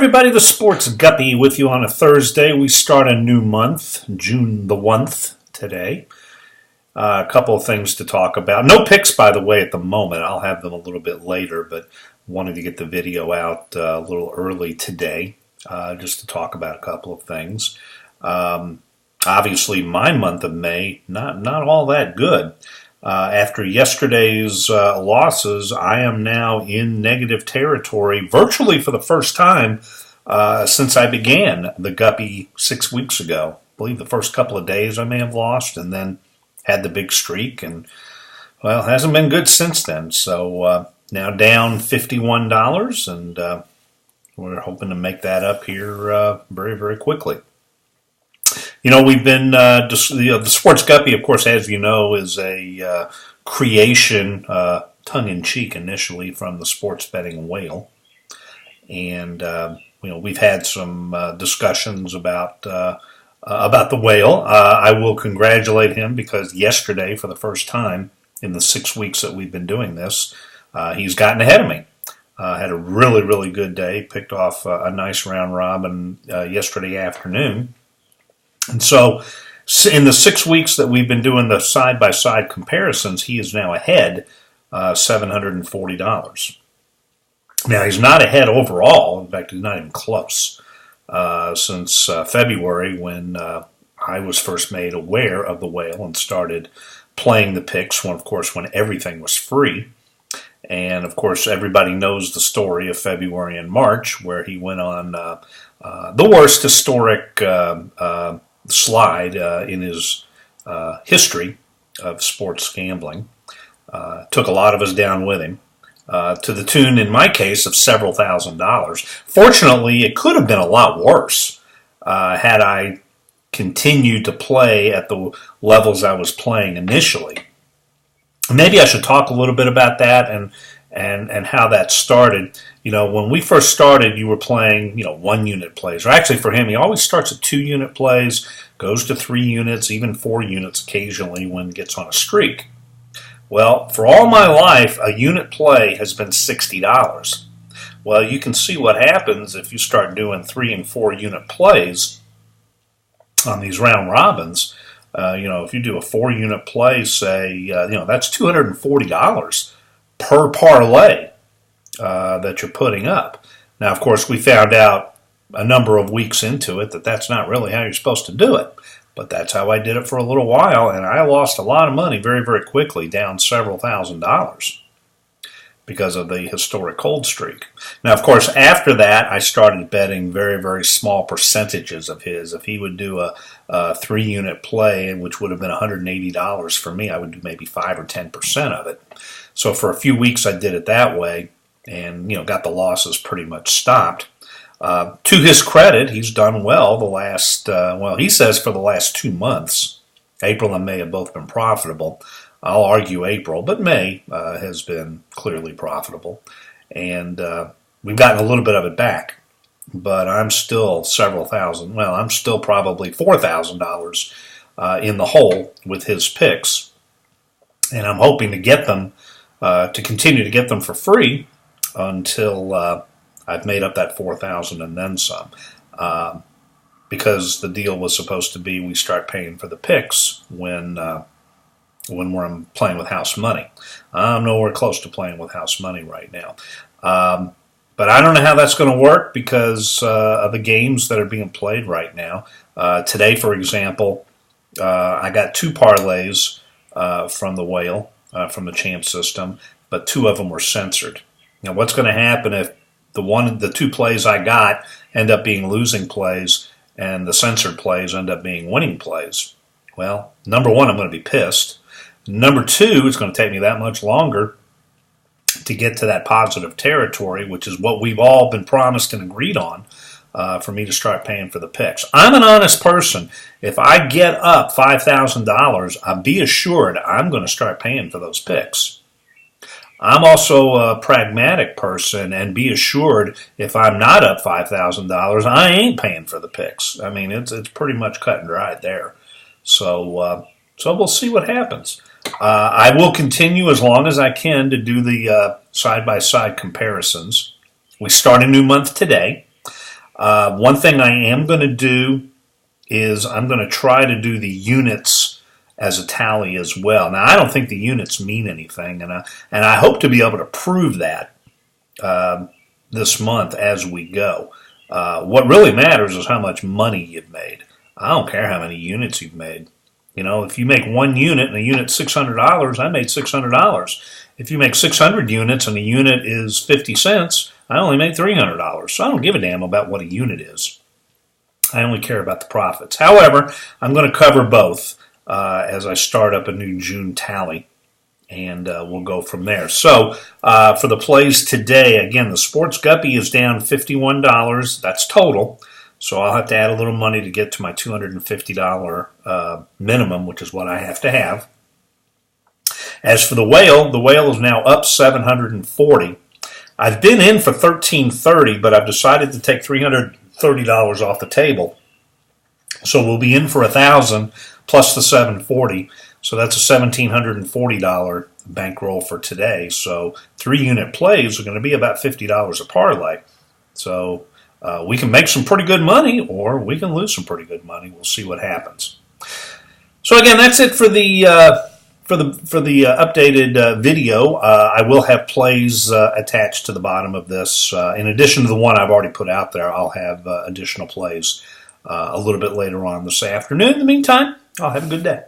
everybody, the Sports Guppy with you on a Thursday. We start a new month, June the 1st today. A couple of things to talk about. No picks, by the way, at the moment. I'll have them a little bit later, but wanted to get the video out a little early today just to talk about a couple of things. Obviously, my month of May, not all that good. After yesterday's losses, I am now in negative territory virtually for the first time since I began the Guppy 6 weeks ago. I believe the first couple of days I may have lost and then had the big streak, and, well, it hasn't been good since then. So now down $51, and we're hoping to make that up here very, very quickly. You know, we've been, the Sports Guppy, of course, as you know, is a creation, tongue-in-cheek initially, from the Sports Betting Whale. And, we've had some discussions about the Whale. I will congratulate him because yesterday, for the first time in the 6 weeks that we've been doing this, he's gotten ahead of me. Had a really, really good day, picked off a nice round robin yesterday afternoon. And so in the 6 weeks that we've been doing the side-by-side comparisons, he is now ahead $740. Now, he's not ahead overall. In fact, he's not even close since February when I was first made aware of the Whale and started playing the picks, when everything was free. And, of course, everybody knows the story of February and March, where he went on the worst historic slide in his history of sports gambling. Took a lot of us down with him, to the tune, in my case, of several $1,000s. Fortunately, it could have been a lot worse had I continued to play at the levels I was playing initially. Maybe I should talk a little bit about that and how that started. You know, when we first started, you were playing, 1-unit plays. Or actually, for him, he always starts at 2-unit plays, goes to 3 units, even 4 units occasionally when he gets on a streak. Well, for all my life, a unit play has been $60. Well, you can see what happens if you start doing 3 and 4 unit plays on these round robins. If you do a 4-unit play, say, that's $240 per parlay that you're putting up. Now, of course, we found out a number of weeks into it that that's not really how you're supposed to do it. But that's how I did it for a little while, and I lost a lot of money very, very quickly, down several $1,000s because of the historic cold streak. Now, of course, after that, I started betting very, very small percentages of his. If he would do a 3-unit play, which would have been $180 for me, I would do maybe 5 or 10% of it. So for a few weeks, I did it that way and, got the losses pretty much stopped. To his credit, he's done well the last, he says for the last 2 months. April and May have both been profitable. I'll argue April, but May has been clearly profitable. And we've gotten a little bit of it back. But I'm still several thousand. Well, I'm still probably $4,000 in the hole with his picks. And I'm hoping to get them, to continue to get them for free until I've made up that $4,000 and then some. Because the deal was supposed to be we start paying for the picks when we're playing with house money. I'm nowhere close to playing with house money right now. But I don't know how that's going to work because of the games that are being played right now. Today, for example, I got 2 parlays from the Whale, from the Champ system, but 2 of them were censored. Now, what's going to happen if the 2 plays I got end up being losing plays and the censored plays end up being winning plays? Well, number 1, I'm going to be pissed. Number 2, it's going to take me that much longer to get to that positive territory, which is what we've all been promised and agreed on for me to start paying for the picks. I'm an honest person. If I get up $5,000, be assured I'm going to start paying for those picks. I'm also a pragmatic person, and be assured if I'm not up $5,000, I ain't paying for the picks. I mean, it's pretty much cut and dried there. So we'll see what happens. I will continue as long as I can to do the side-by-side comparisons. We start a new month today. One thing I am going to do is I'm going to try to do the units as a tally as well. Now, I don't think the units mean anything, and I hope to be able to prove that this month as we go. What really matters is how much money you've made. I don't care how many units you've made. You know, if you make one unit and a unit's $600, I made $600. If you make 600 units and a unit is 50 cents, I only made $300. So I don't give a damn about what a unit is. I only care about the profits. However, I'm going to cover both as I start up a new June tally, and we'll go from there. So for the plays today, again, the Sports Guppy is down $51. That's total. So I'll have to add a little money to get to my $250 minimum, which is what I have to have. As for the whale is now up $740. I've been in for $13.30, but I've decided to take $330 off the table. So we'll be in for $1,000 plus the $740. So that's a $1,740 bankroll for today. So 3-unit plays are going to be about $50 a parlay. So we can make some pretty good money, or we can lose some pretty good money. We'll see what happens. So again, that's it for the updated video. I will have plays attached to the bottom of this. In addition to the one I've already put out there, I'll have additional plays a little bit later on this afternoon. In the meantime, I'll have a good day.